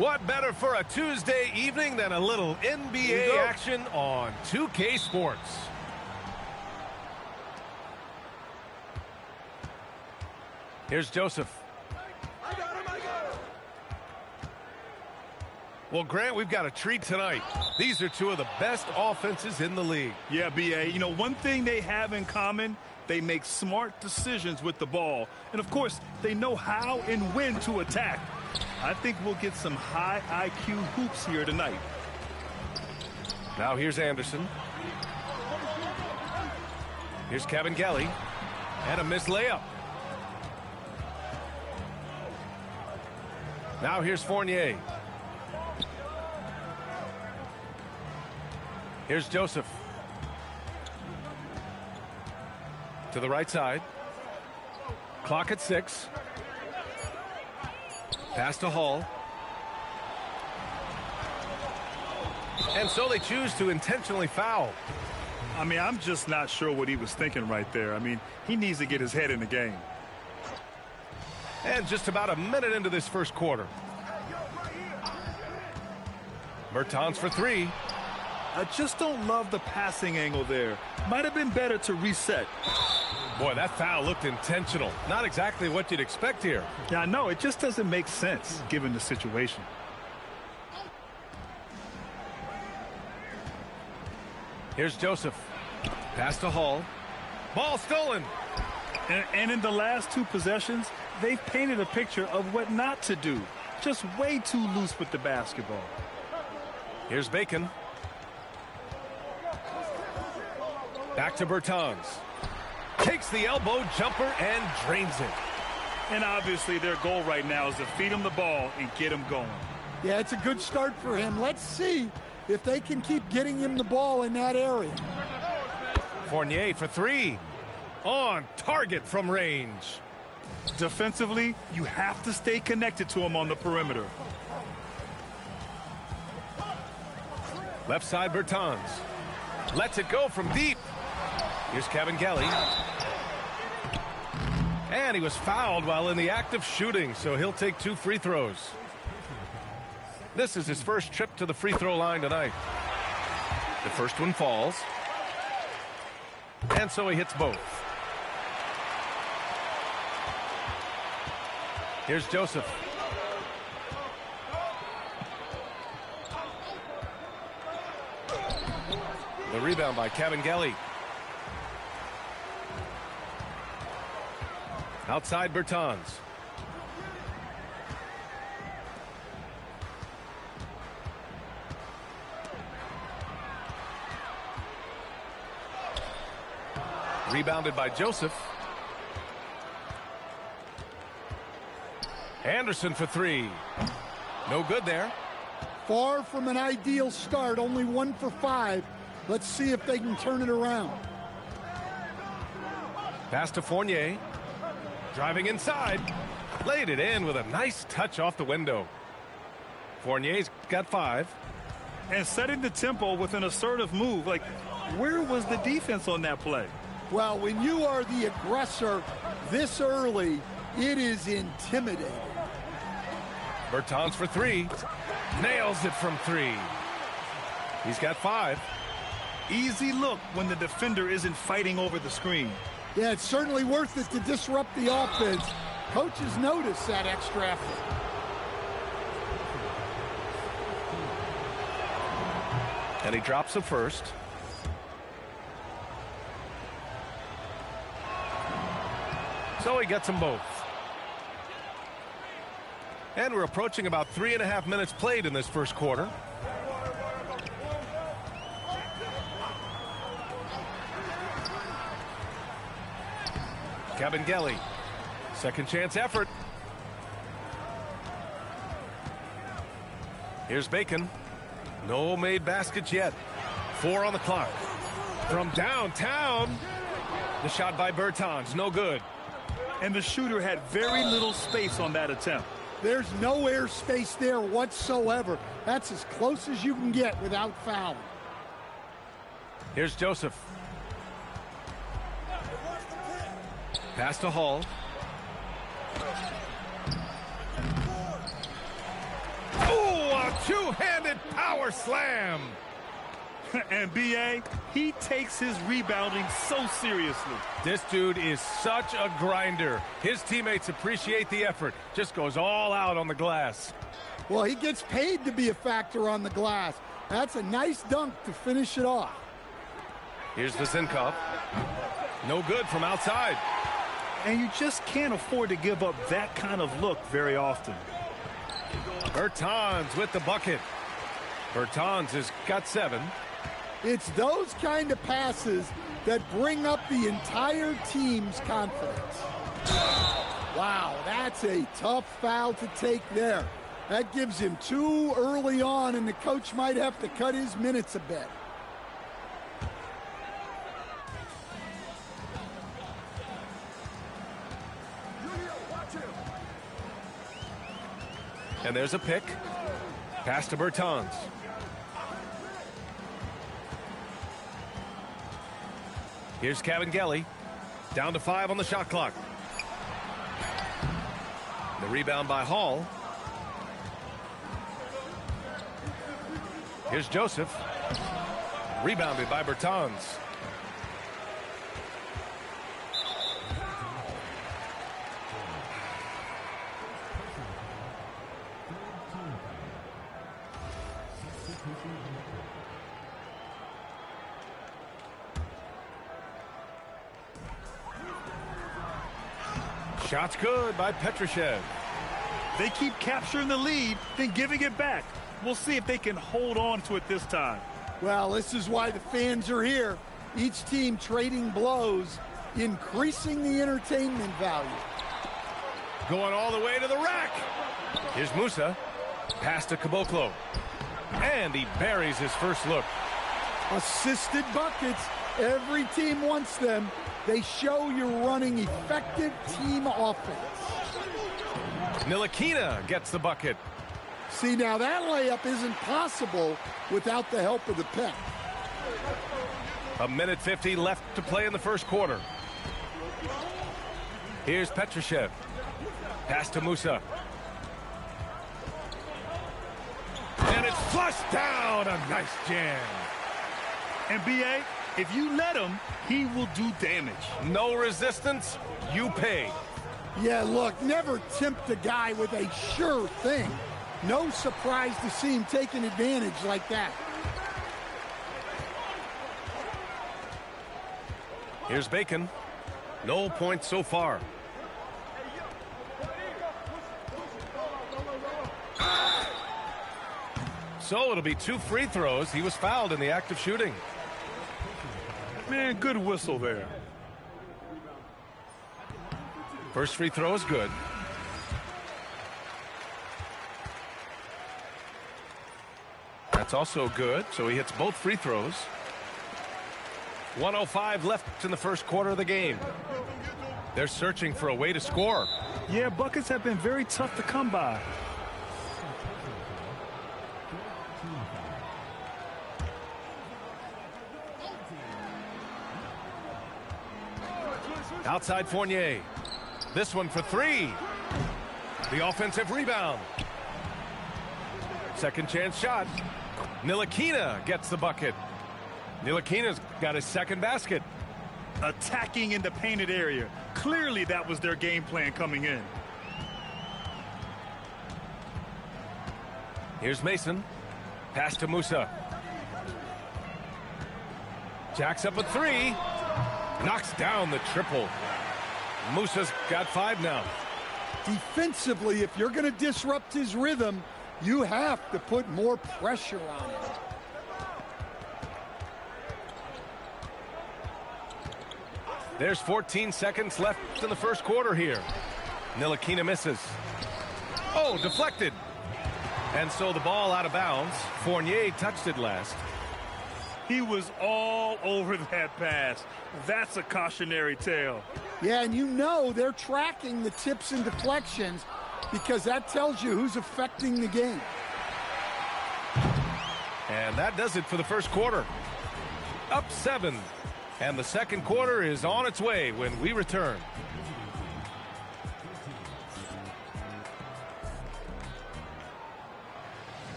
What better for a Tuesday evening than a little NBA action on 2K Sports? Here's Joseph. Well, Grant, we've got a treat tonight. These are two of the best offenses in the league. Yeah, B.A., you know, one thing they have in common, they make smart decisions with the ball. And, of course, they know how and when to attack. I think we'll get some high IQ hoops here tonight. Now here's Anderson. Here's Kevin Gelly. And a missed layup. Now here's Fournier. Here's Joseph. To the right side. Clock at 6. Pass to Hall. And so they choose to intentionally foul. I mean, I'm just not sure what he was thinking right there. I mean, he needs to get his head in the game. And just about a minute into this first quarter. Bertans for 3. I just don't love the passing angle there. Might have been better to reset. Boy, that foul looked intentional. Not exactly what you'd expect here. Yeah, I know. It just doesn't make sense given the situation. Here's Joseph. Pass to Hall. Ball stolen. And in the last 2 possessions, they've painted a picture of what not to do. Just way too loose with the basketball. Here's Bacon. Back to Bertans. Takes the elbow jumper and drains it. And obviously their goal right now is to feed him the ball and get him going. Yeah, it's a good start for him. Let's see if they can keep getting him the ball in that area. Fournier for 3. On target from range. Defensively, you have to stay connected to him on the perimeter. Left side Bertans. Lets it go from deep. Here's Kevin Gelly. And he was fouled while in the act of shooting, so he'll take 2 free throws. This is his first trip to the free throw line tonight. The first one falls. And so he hits both. Here's Joseph. The rebound by Kevin Gelly. Outside Bertans. Rebounded by Joseph. Anderson for 3. No good there. Far from an ideal start, only 1 for 5. Let's see if they can turn it around. Pass to Fournier. Driving inside. Laid it in with a nice touch off the window. Fournier's got 5. And setting the tempo with an assertive move. Like, where was the defense on that play? Well, when you are the aggressor this early, it is intimidating. Bertans for 3. Nails it from 3. He's got 5. Easy look when the defender isn't fighting over the screen. Yeah, it's certainly worth it to disrupt the offense. Coaches notice that extra effort. And he drops the first. So he gets them both. And we're approaching about 3.5 minutes played in this first quarter. Kevin Gelly. Second chance effort. Here's Bacon. No made baskets yet. 4 on the clock. From downtown. The shot by Bertans. No good. And the shooter had very little space on that attempt. There's no air space there whatsoever. That's as close as you can get without fouling. Here's Joseph. Pass to Hall. Oh! a two-handed power slam. And B.A., he takes his rebounding so seriously. This dude is such a grinder. His teammates appreciate the effort. Just goes all out on the glass. Well, he gets paid to be a factor on the glass. That's a nice dunk to finish it off. Here's Vasenkov. No good from outside. And you just can't afford to give up that kind of look very often. Bertans with the bucket. Bertans has got 7. It's those kind of passes that bring up the entire team's confidence. Wow, that's a tough foul to take there. That gives him 2 early on, and the coach might have to cut his minutes a bit. And there's a pick. Pass to Bertans. Here's Cavangeli. Down to 5 on the shot clock. The rebound by Hall. Here's Joseph. Rebounded by Bertans. Shot's good by Petrushev. They keep capturing the lead, then giving it back. We'll see if they can hold on to it this time. Well, this is why the fans are here. Each team trading blows, increasing the entertainment value. Going all the way to the rack. Here's Musa. Pass to Caboclo. And he buries his first look. Assisted buckets. Every team wants them. They show you're running effective team offense. Ntilikina gets the bucket. See, now that layup isn't possible without the help of the pick. 1:50 left to play in the first quarter. Here's Petrushev. Pass to Musa. And it's flushed down. A nice jam. And B.A., if you let him, he will do damage. No resistance, you pay. Yeah, look, never tempt a guy with a sure thing. No surprise to see him taking advantage like that. Here's Bacon. No points so far. So it'll be 2 free throws. He was fouled in the act of shooting. Man, good whistle there. First free throw is good. That's also good, so he hits both free throws. 1:05 left in the first quarter of the game. They're searching for a way to score. Yeah, buckets have been very tough to come by. Outside Fournier. This one for 3. The offensive rebound. Second chance shot. Ntilikina gets the bucket. Nilikina's got his second basket. Attacking in the painted area. Clearly that was their game plan coming in. Here's Mason. Pass to Musa. Jacks up a 3. Knocks down the triple. Musa's got 5 now. Defensively, if you're going to disrupt his rhythm, you have to put more pressure on him. There's 14 seconds left in the first quarter here. Ntilikina misses. Oh, deflected. And so the ball out of bounds. Fournier touched it last. He was all over that pass. That's a cautionary tale. Yeah, and you know they're tracking the tips and deflections because that tells you who's affecting the game. And that does it for the first quarter. Up 7. And the second quarter is on its way when we return.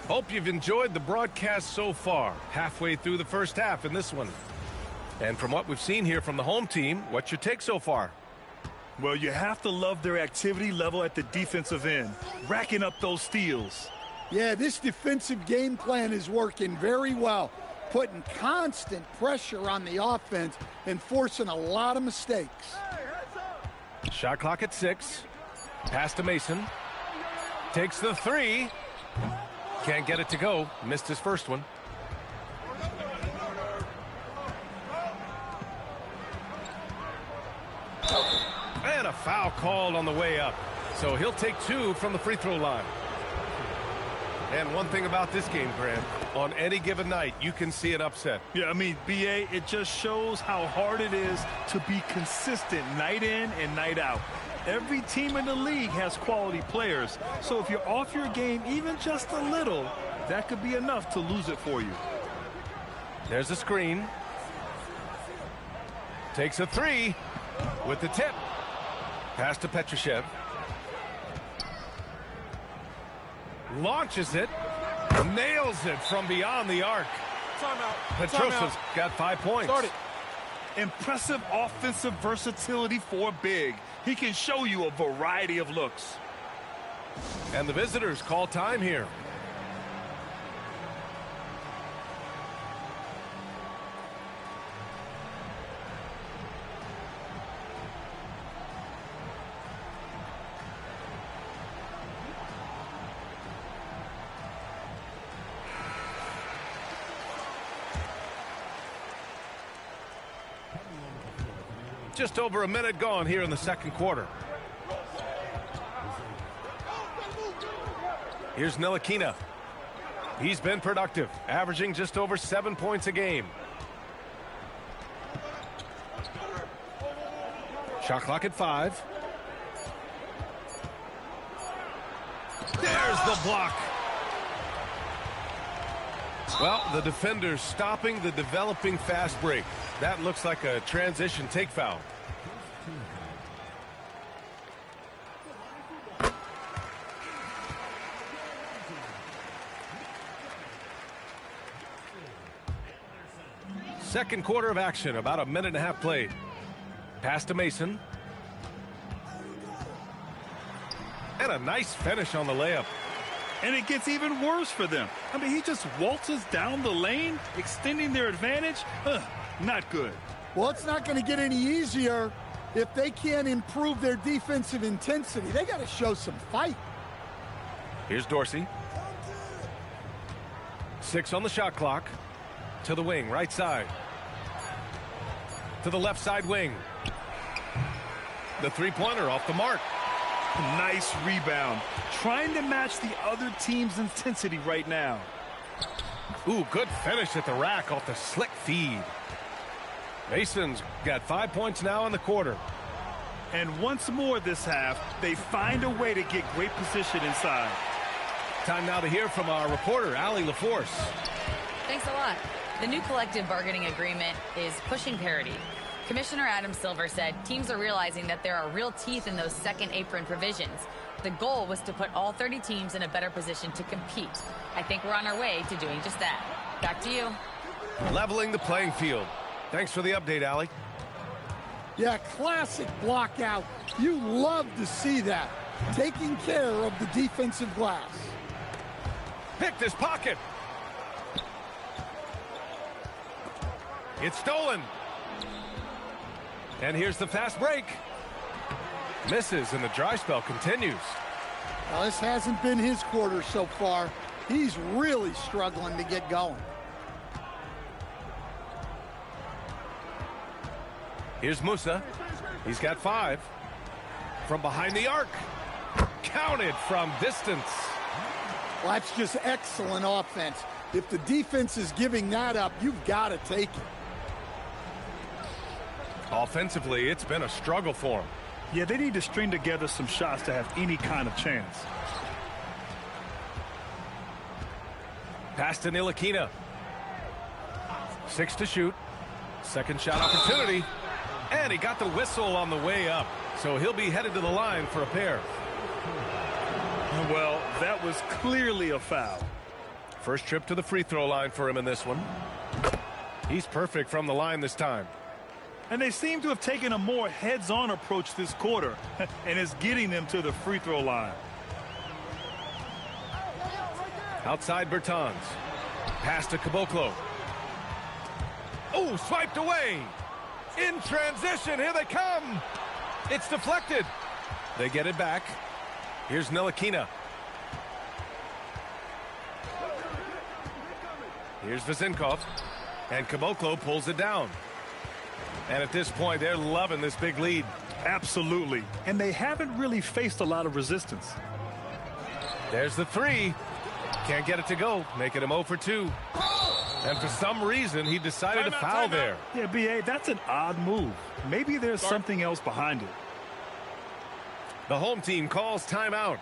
Hope you've enjoyed the broadcast so far. Halfway through the first half in this one. And from what we've seen here from the home team, what's your take so far? Well, you have to love their activity level at the defensive end, racking up those steals. Yeah, this defensive game plan is working very well, putting constant pressure on the offense and forcing a lot of mistakes. Shot clock at 6. Pass to Mason. Takes the 3. Can't get it to go. Missed his first one. And a foul called on the way up. So he'll take 2 from the free throw line. And one thing about this game, Grant, on any given night, you can see an upset. Yeah, I mean, B.A., it just shows how hard it is to be consistent night in and night out. Every team in the league has quality players. So if you're off your game even just a little, that could be enough to lose it for you. There's a screen. Takes a 3 with the tip. Pass to Petrushev. Launches it. Nails it from beyond the arc. Petrusev's got 5 points. Impressive offensive versatility for big. He can show you a variety of looks. And the visitors call time here. Just over a minute gone here in the second quarter. Here's Nikola. He's been productive, averaging just over 7 points a game. Shot clock at 5. There's the block. Well, the defender's stopping the developing fast break. That looks like a transition take foul. Second quarter of action, about a minute and a half played. Pass to Mason. And a nice finish on the layup. And it gets even worse for them. I mean, he just waltzes down the lane, extending their advantage. Not good. Well, it's not going to get any easier if they can't improve their defensive intensity. They got to show some fight. Here's Dorsey. 6 on the shot clock. To the wing, right side. To the left side wing. The three-pointer off the mark. Nice rebound. Trying to match the other team's intensity right now. Ooh, good finish at the rack off the slick feed. Mason's got 5 points now in the quarter. And once more this half, they find a way to get great position inside. Time now to hear from our reporter, Allie LaForce. Thanks a lot. The new collective bargaining agreement is pushing parity. Commissioner Adam Silver said teams are realizing that there are real teeth in those second apron provisions. The goal was to put all 30 teams in a better position to compete. I think we're on our way to doing just that. Back to you. Leveling the playing field. Thanks for the update, Allie. Yeah, classic block out. You love to see that. Taking care of the defensive glass. Picked his pocket. It's stolen. And here's the fast break. Misses, and the dry spell continues. Well, this hasn't been his quarter so far. He's really struggling to get going. Here's Musa. He's got 5. From behind the arc. Counted from distance. Well, that's just excellent offense. If the defense is giving that up, you've got to take it. Offensively, it's been a struggle for him. Yeah, they need to string together some shots to have any kind of chance. Pass to Nikola. 6 to shoot. Second shot opportunity. And he got the whistle on the way up. So he'll be headed to the line for a pair. Well, that was clearly a foul. First trip to the free throw line for him in this one. He's perfect from the line this time. And they seem to have taken a more heads-on approach this quarter, and it's getting them to the free throw line. Outside Bertans. Pass to Caboclo. Oh, swiped away. In transition, here they come. It's deflected. They get it back. Here's Nikola. Here's Vezinkov. And Caboclo pulls it down. And at this point, they're loving this big lead. Absolutely. And they haven't really faced a lot of resistance. There's the three. Can't get it to go. Making him 0 for 2. And for some reason, he decided to foul there. Yeah, B.A., that's an odd move. Maybe there's something else behind it. The home team calls timeout.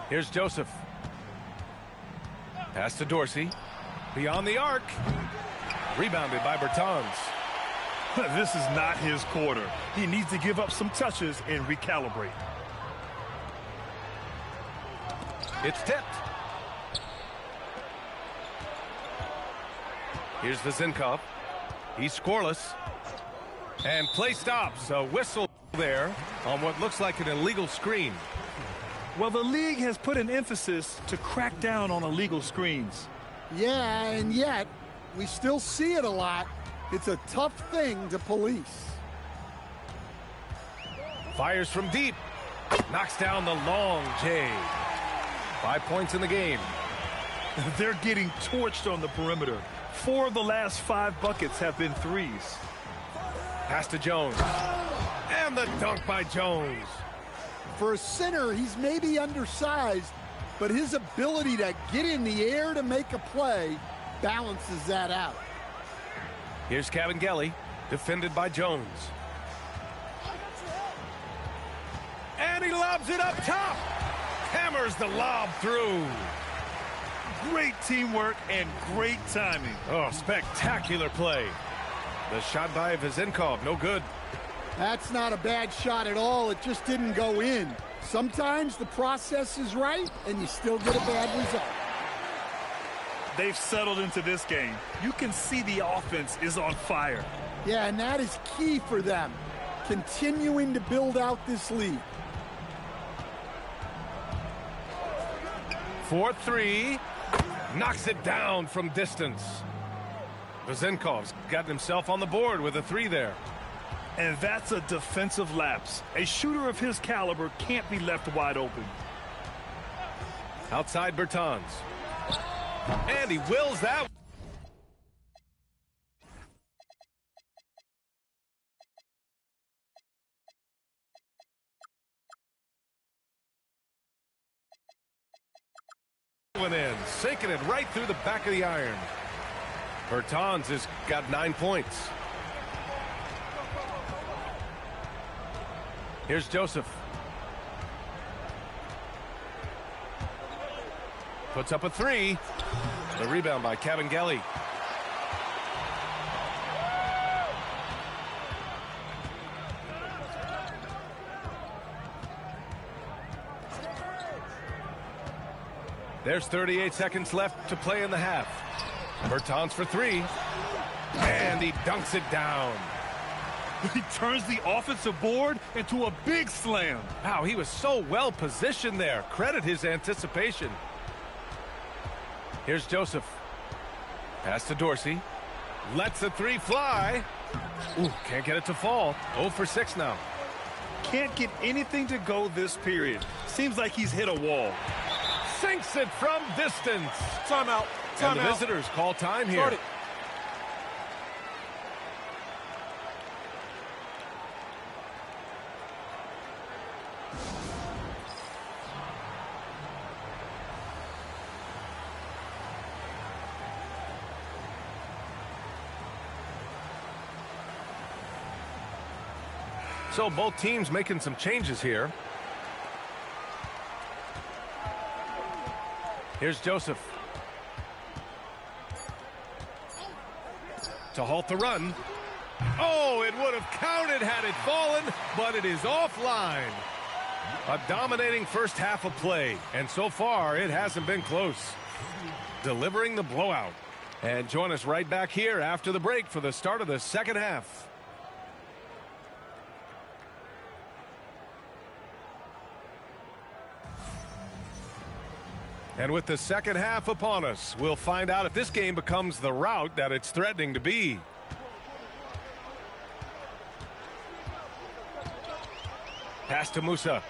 Here's Joseph. Pass to Dorsey. Beyond the arc. Rebounded by Bertans. This is not his quarter. He needs to give up some touches and recalibrate. It's tipped. Here's Vezinkov. He's scoreless. And play stops. A whistle there on what looks like an illegal screen. Well, the league has put an emphasis to crack down on illegal screens. Yeah, and yet we still see it a lot. It's a tough thing to police. Fires from deep. Knocks down the long J. 5 points in the game. They're getting torched on the perimeter. 4 of the last 5 buckets have been threes. Pass to Jones. And the dunk by Jones. For a center, he's maybe undersized, but his ability to get in the air to make a play balances that out. Here's Cavangeli, defended by Jones. And he lobs it up top. Hammers the lob through. Great teamwork and great timing. Oh, spectacular play. The shot by Vezinkov, no good. That's not a bad shot at all. It just didn't go in. Sometimes the process is right, and you still get a bad result. They've settled into this game. You can see the offense is on fire. Yeah, and that is key for them, continuing to build out this lead. 4-3. Knocks it down from distance. Vezinkov's gotten himself on the board with a 3 there. And that's a defensive lapse. A shooter of his caliber can't be left wide open. Outside Bertans. And he wills that. One in, sinking it right through the back of the iron. Bertans has got 9 points. Here's Joseph. Puts up a 3. The rebound by Cavangeli. There's 38 seconds left to play in the half. Bertans for 3. And he dunks it down. He turns the offensive board into a big slam. Wow, he was so well positioned there. Credit his anticipation. Here's Joseph. Pass to Dorsey. Lets the 3 fly. Ooh, can't get it to fall. 0 for 6 now. Can't get anything to go this period. Seems like he's hit a wall. Sinks it from distance. Timeout. And the visitors call time here. Start it. So both teams making some changes here. Here's Joseph. To halt the run. Oh, it would have counted had it fallen, but it is offline. A dominating first half of play, and so far it hasn't been close. Delivering the blowout. And join us right back here after the break for the start of the second half. And with the second half upon us, we'll find out if this game becomes the rout that it's threatening to be. Pass to Musa.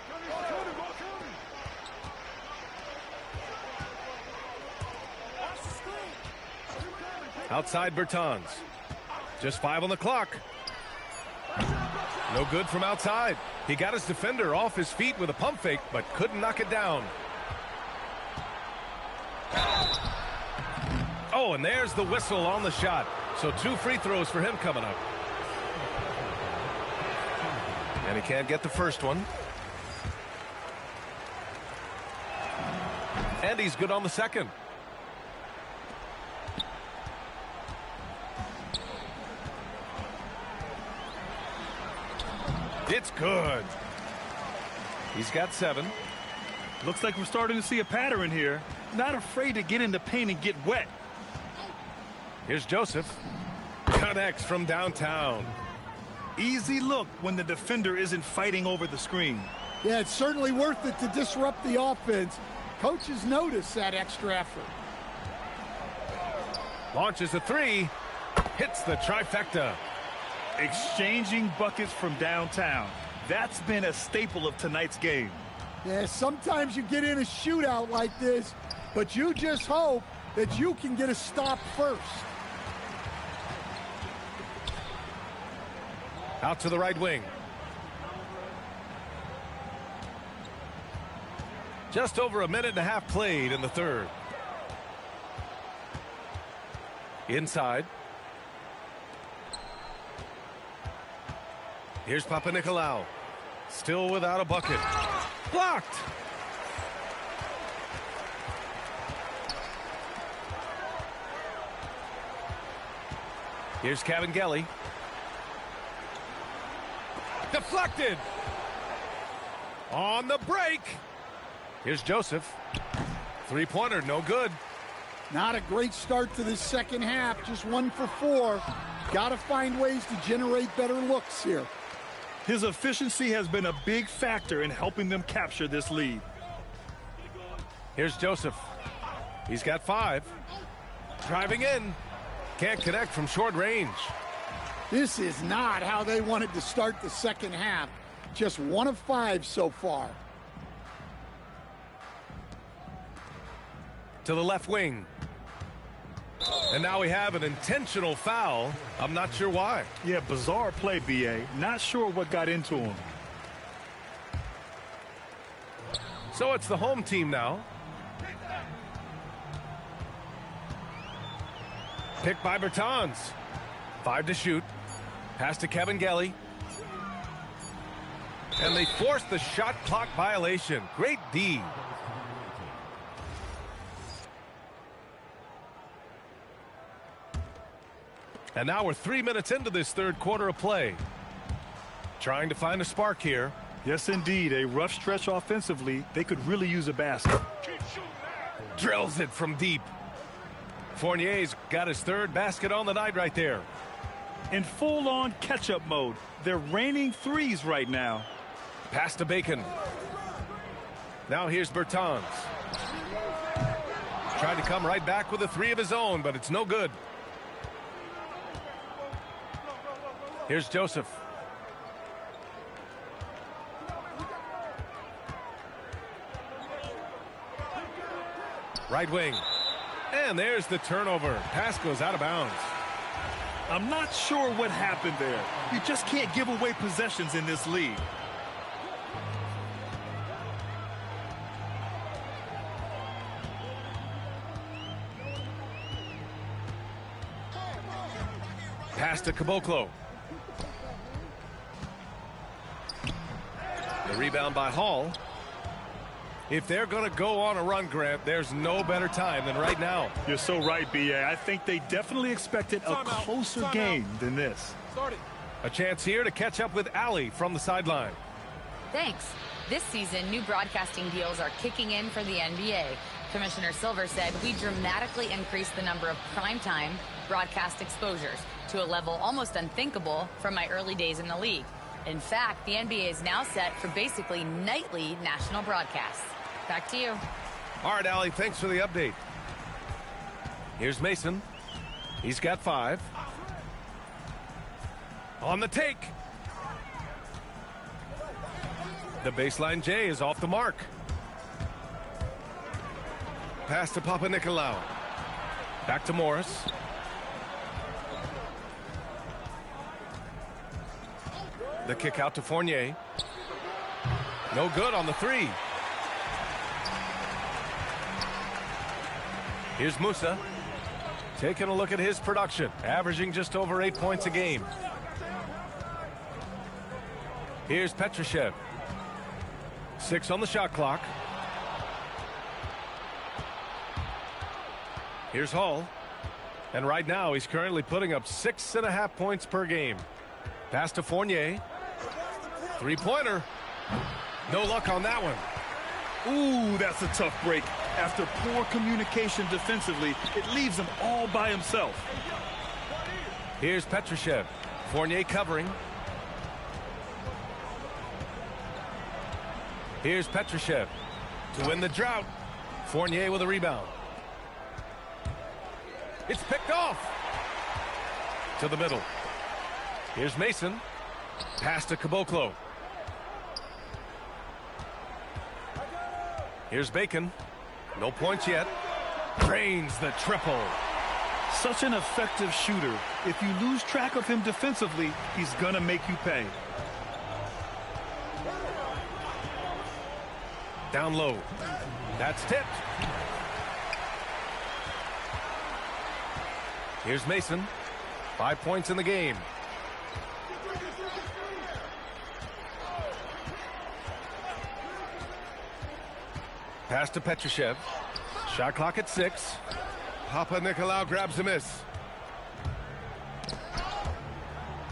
Outside Bertans. Just 5 on the clock. No good from outside. He got his defender off his feet with a pump fake, but couldn't knock it down. Oh, and there's the whistle on the shot. So 2 free throws for him coming up. And he can't get the first one. And he's good on the second. It's good. He's got 7. Looks like we're starting to see a pattern here. Not afraid to get in the paint and get wet. Here's Joseph. Connects from downtown. Easy look when the defender isn't fighting over the screen. Yeah, it's certainly worth it to disrupt the offense. Coaches notice that extra effort. Launches a 3. Hits the trifecta. Exchanging buckets from downtown. That's been a staple of tonight's game. Yeah, sometimes you get in a shootout like this, but you just hope that you can get a stop first. Out to the right wing. Just over a minute and a half played in the third. Inside. Here's Papanikolaou. Still without a bucket. Blocked. Here's Kabengele. Deflected. On the break. Here's Joseph. Three-pointer, no good. Not a great start to this second half. Just 1 for 4. Got to find ways to generate better looks here. His efficiency has been a big factor in helping them capture this lead. Here's Joseph. He's got 5. Driving in. Can't connect from short range. This is not how they wanted to start the second half. Just 1 of 5 so far. To the left wing. And now we have an intentional foul. I'm not sure why. Yeah, bizarre play, B.A. Not sure what got into him. So it's the home team now. Picked by Bertans. 5 to shoot. Pass to Kabengele. And they force the shot clock violation. Great D. And now we're 3 minutes into this third quarter of play. Trying to find a spark here. Yes, indeed. A rough stretch offensively. They could really use a basket. Drills it from deep. Fournier's got his 3rd basket on the night right there. In full-on catch-up mode. They're raining threes right now. Pass to Bacon. Now here's Bertans. Tried to come right back with a 3 of his own, but it's no good. Here's Joseph. Right wing. And there's the turnover. Pass goes out of bounds. I'm not sure what happened there. You just can't give away possessions in this league. Pass to Caboclo. The rebound by Hall. If they're going to go on a run, Grant, there's no better time than right now. You're so right, B.A. I think they definitely expected a closer game than this. A chance here to catch up with Allie from the sideline. Thanks. This season, new broadcasting deals are kicking in for the NBA. Commissioner Silver said we dramatically increased the number of primetime broadcast exposures to a level almost unthinkable from my early days in the league. In fact, the NBA is now set for basically nightly national broadcasts. Back to you. All right, Allie, thanks for the update. Here's Mason. He's got 5. On the take. The baseline J is off the mark. Pass to Papa Nikola. Back to Morris. The kick out to Fournier. No good on the 3. Here's Musa. Taking a look at his production. Averaging just over 8 points a game. Here's Petrushev. 6 on the shot clock. Here's Hall. And right now he's currently putting up 6.5 points per game. Pass to Fournier. 3-pointer. No luck on that one. Ooh, that's a tough break. After poor communication defensively, it leaves him all by himself. Here's Petrushev. Fournier covering. Here's Petrushev to win the drought. Fournier with a rebound. It's picked off. To the middle. Here's Mason. Pass to Caboclo. Here's Bacon. No points yet. Drains the triple. Such an effective shooter. If you lose track of him defensively, he's gonna make you pay. Down low. That's tipped. Here's Mason. 5 points in the game. Pass to Petrushev. Shot clock at 6. Papa Nikola grabs the miss.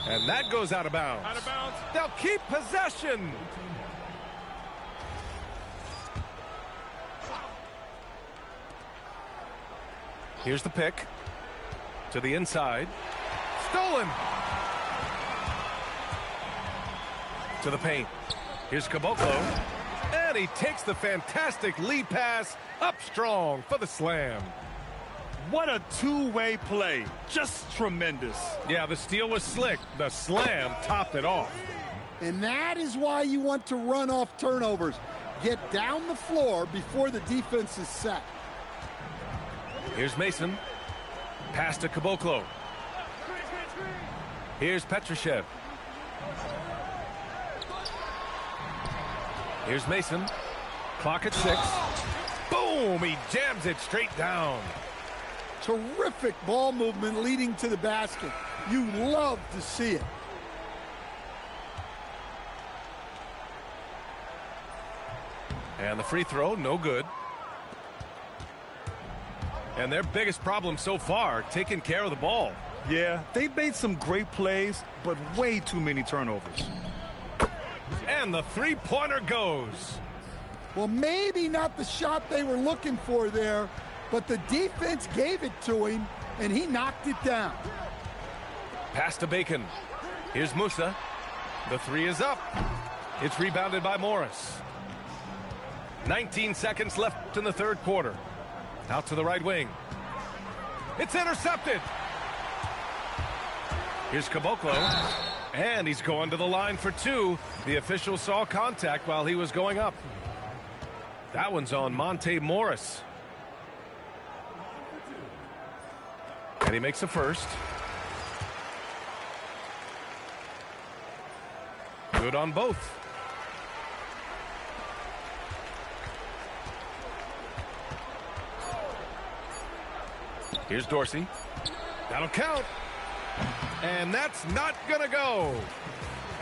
And that goes out of bounds. Out of bounds. They'll keep possession. Here's the pick. To the inside. Stolen. To the paint. Here's Caboclo. And he takes the fantastic lead pass up strong for the slam. What a two-way play. Just tremendous. Yeah, the steal was slick. The slam topped it off. And that is why you want to run off turnovers. Get down the floor before the defense is set. Here's Mason. Pass to Caboclo. Here's Petrushev. Here's Mason. Clock at 6. Boom! He jams it straight down. Terrific ball movement leading to the basket. You love to see it. And the free throw, no good. And their biggest problem so far, taking care of the ball. Yeah, they've made some great plays, but way too many turnovers. And the three-pointer goes. Well, maybe not the shot they were looking for there, but the defense gave it to him, and he knocked it down. Pass to Bacon. Here's Musa. The 3 is up. It's rebounded by Morris. 19 seconds left in the third quarter. Out to the right wing. It's intercepted. Here's Caboclo. And he's going to the line for 2. The official saw contact while he was going up. That one's on Monte Morris. And he makes a first. Good on both. Here's Dorsey. That'll count. And that's not gonna go.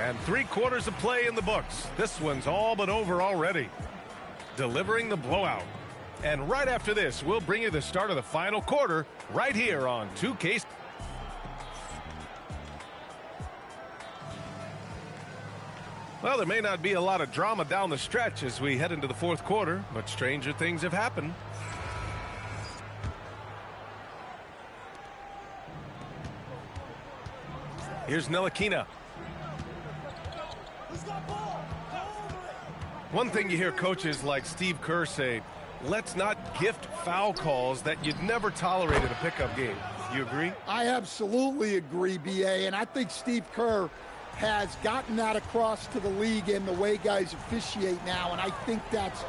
And 3 quarters of play in the books. This one's all but over already. Delivering the blowout. And right after this, we'll bring you the start of the final quarter right here on 2K. Well, there may not be a lot of drama down the stretch as we head into the 4th quarter, but stranger things have happened. Here's Nikola. One thing you hear coaches like Steve Kerr say, let's not gift foul calls that you'd never tolerate in a pickup game. You agree? I absolutely agree, B.A., and I think Steve Kerr has gotten that across to the league and the way guys officiate now, and I think that's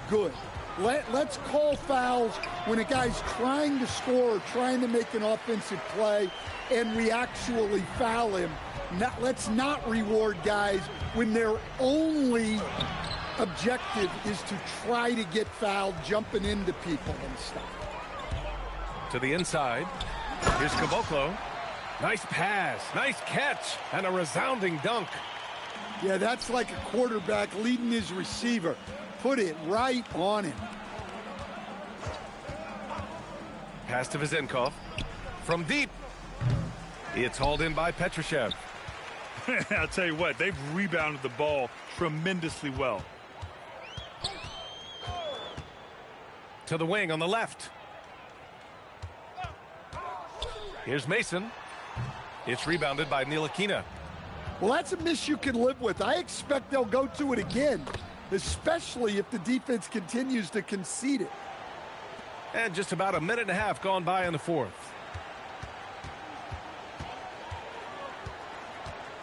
good. Let's call fouls when a guy's trying to score or trying to make an offensive play and we actually foul him. Let's not reward guys when their only objective is to try to get fouled, jumping into people and stuff. To the inside. Here's Caboclo. Nice pass, nice catch, and a resounding dunk. Yeah, that's like a quarterback leading his receiver. Put it right on him. Pass to Vizenkov. From deep. It's hauled in by Petrushev. I'll tell you what, they've rebounded the ball tremendously well. To the wing on the left. Here's Mason. It's rebounded by Nikola. Well, that's a miss you can live with. I expect they'll go to it again, especially if the defense continues to concede it. And just about a minute and a half gone by in the 4th.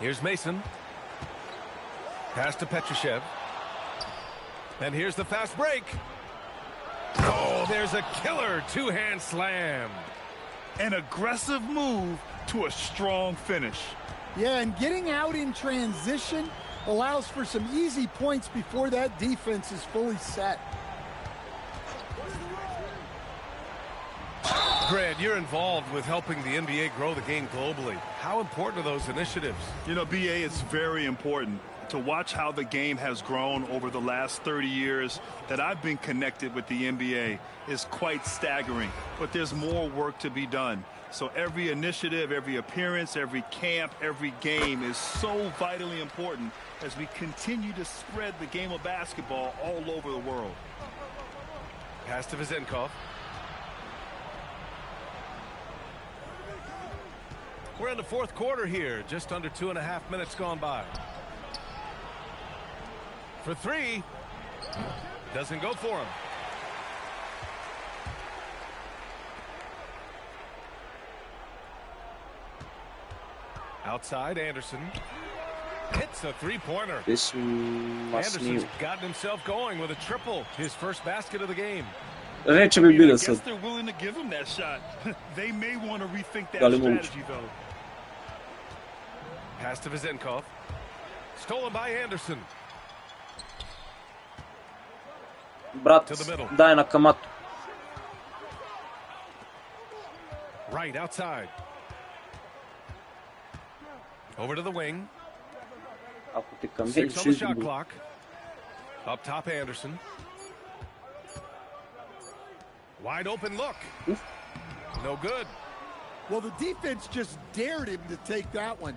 Here's Mason. Pass to Petrushev. And here's the fast break. Oh, there's a killer 2-hand slam. An aggressive move to a strong finish. Yeah, and getting out in transition allows for some easy points before that defense is fully set. Grant, you're involved with helping the NBA grow the game globally. How important are those initiatives? You know, BA, it's very important to watch how the game has grown over the last 30 years that I've been connected with the NBA is quite staggering. But there's more work to be done. So every initiative, every appearance, every camp, every game is so vitally important as we continue to spread the game of basketball all over the world. Pass to Vizenkov. We're in the 4th quarter here, just under 2.5 minutes gone by. For 3, doesn't go for him. Outside, Anderson hits a 3-pointer. Anderson's gotten himself going with a triple, his first basket of the game. I guess they're willing to give him that shot. They may want to rethink that strategy, though. Pass to Vizenkov. Stolen by Anderson. Brat, to the middle. Daj na kamatu. Right outside. Over to the wing. Ako ti kam 6 on the shot clock. Up top, Anderson. Wide open look. No good. Well, the defense just dared him to take that one.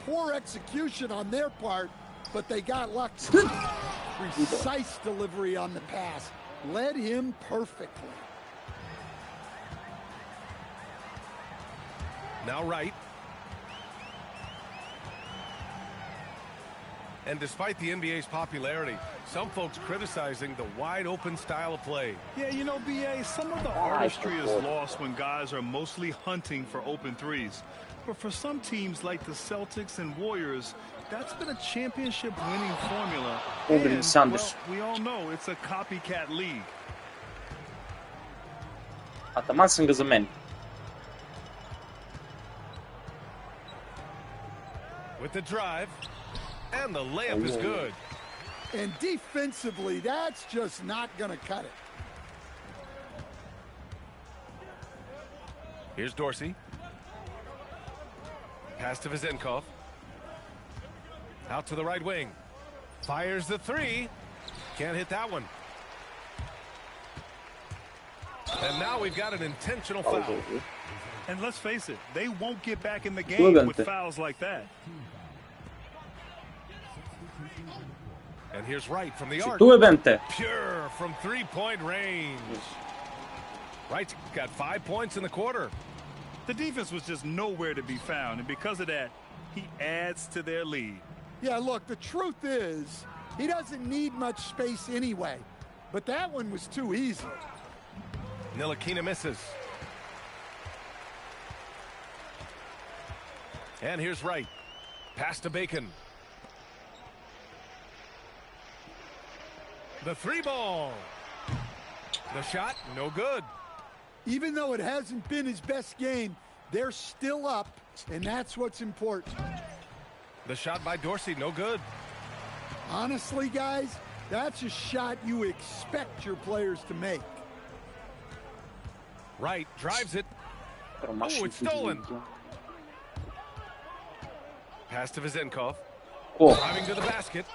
Poor execution on their part, but they got lucky. Precise delivery on the pass. Led him perfectly. Now right. And despite the NBA's popularity, some folks criticizing the wide-open style of play. Yeah, you know, BA, some of the artistry is lost when guys are mostly hunting for open threes. But for some teams like the Celtics and Warriors, that's been a championship-winning formula. And, well, we all know it's a copycat league. Ataman sam ga zamenil. With the drive. And the layup is good. And defensively, that's just not going to cut it. Here's Dorsey. Pass to Vizenkov. Out to the right wing. Fires the three. Can't hit that one. And now we've got an intentional foul. And let's face it, they won't get back in the game with fouls like that. And here's Wright from the arc. Pure from three-point range. Wright's got 5 points in the quarter. The defense was just nowhere to be found, and because of that, he adds to their lead. Yeah, look, the truth is, he doesn't need much space anyway. But that one was too easy. Nikola misses. And here's Wright. Pass to Bacon. The three ball. The shot, no good. Even though it hasn't been his best game, they're still up, and that's what's important. The shot by Dorsey, no good. Honestly, guys, that's a shot you expect your players to make. Wright drives it. Oh, it's stolen. Pass to Vezenkov. Driving to the basket.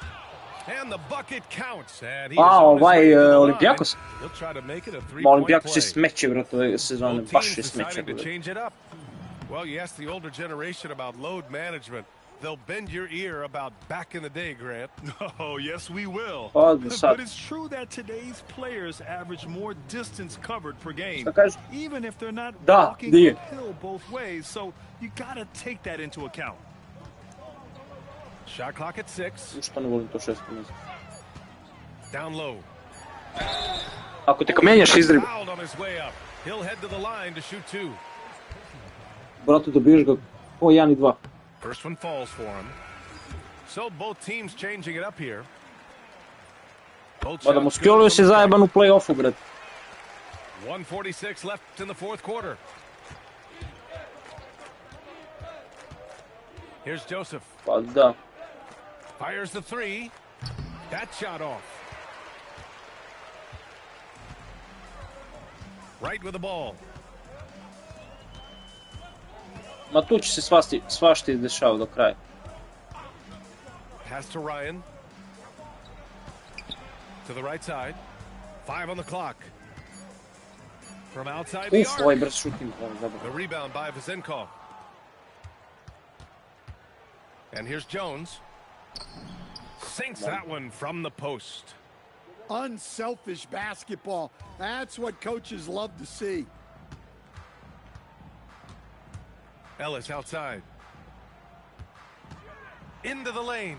And the bucket counts. And Olympiacos. He'll try to make it a Olympiacos je smeće, brate, ove sezone. Baš je smeće. Well, you ask the older generation about load management. They'll bend your ear about back in the day, Grant. Oh, yes, we will. But it's true that today's players average more distance covered per game, even if they're not walking uphill both ways. So you got to take that into account. Shot clock at 6. Down low. Ako te kamenjaš izribi. He'll head to the line to shoot 2. Brate, dobiješ ga po 1 i 2. First one falls for him. So both teams changing it up here. Mada Moscholios je zajeban u play-offu, brate. 1:46 left in the fourth quarter. Here's Joseph. Pa da. Fires the three. That shot off. Right with the ball. Ma tu će se svašta izdešava do kraja. Pass to Ryan. To the right side. 5 on the clock. From outside the arc. Ovaj brz šutim. The rebound by Vezenkov. And here's Jones. Sinks that one from the post. Unselfish basketball. That's what coaches love to see. Ellis outside. Into the lane.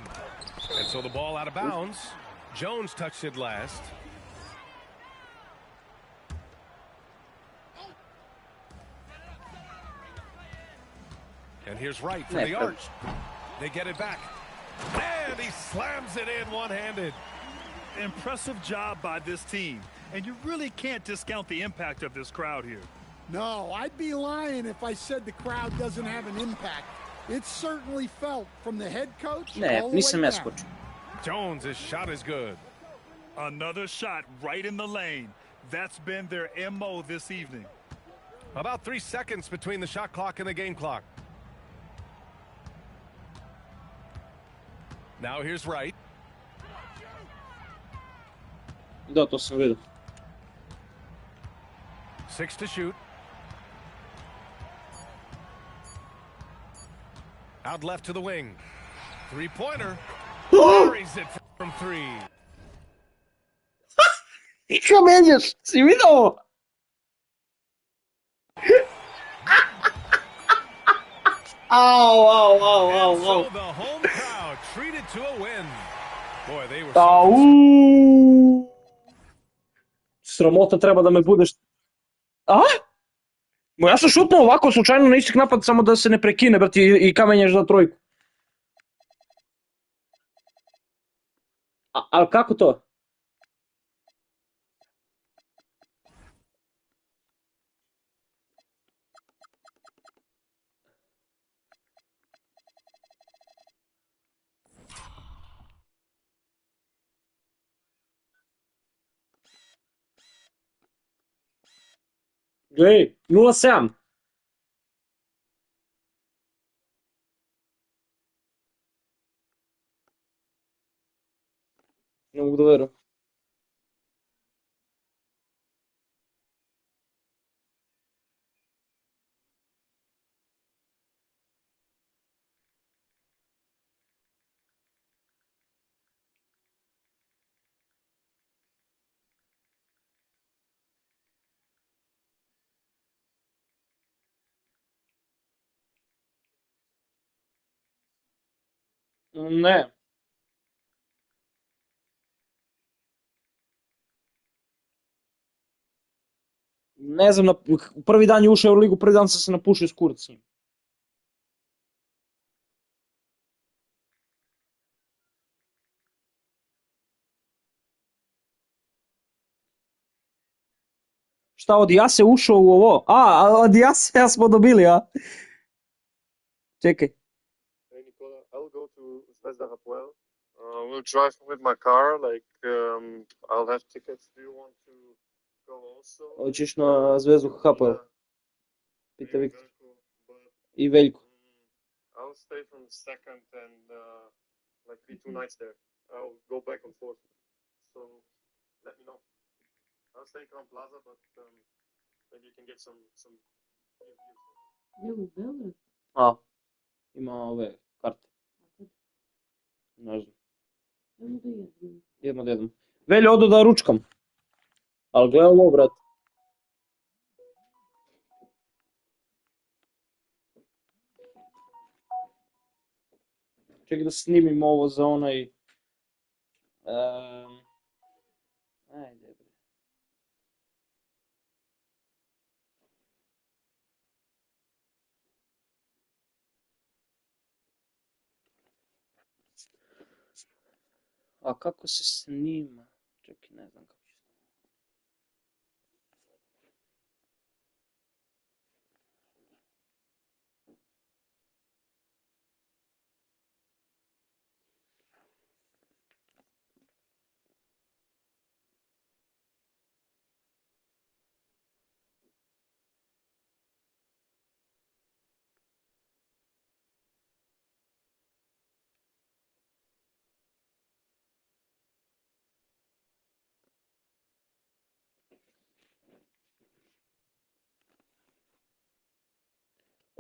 And so the ball out of bounds. Jones touched it last. And here's Wright from the arch. They get it back. And he slams it in one-handed. Impressive job by this team. And you really can't discount the impact of this crowd here. No, I'd be lying if I said the crowd doesn't have an impact. It's certainly felt from the head coach all the way down. Jones' shot is good. Another shot right in the lane. That's been their MO this evening. About 3 seconds between the shot clock and the game clock. Now here's Wright. Da, to sam vidio. 6 to shoot. Out left to the wing. Three-pointer. Buries it from 3. I čo menjaš? Si vidio ovo? Au. So the home crowd treated to a win. Boy, they were Sramota treba da me budeš... A? Ja sam šutnuo ovako slučajno na istek napad samo da se ne prekine, brati, i kamenjaš za trojku. Ali kako to? Glej, 0-7. Ne. Ne znam, prvi dan je ušao u Euroligu, prvi dan sam se napušio s kurac s njim. Šta, od Jase ušao u ovo? Od Jase smo dobili, a? Čekaj. Hey Nikola, I'll go to Zvezda Hapoel. We'll drive with my car, I'll have tickets. Do you want to go also? Hoćeš na Zvezdu Hapoel? Pita Me and Viktor. Veljko, but I Veljko. I'll stay from the second and be 2 nights there. I'll go back and forth. So let me know. I'll stay in Crown Plaza, but maybe you can get some views. A, ima ove karte. Ne znam. Jedno da jedno. Veljo, odo da ručkam. Ali gledaj ovo, brat. Čekaj da snimim ovo za onaj... Ajde, bre. A kako se snima? Čekaj, ne znam kako će.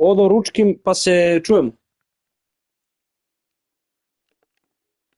Odo ručkim pa se čujemo.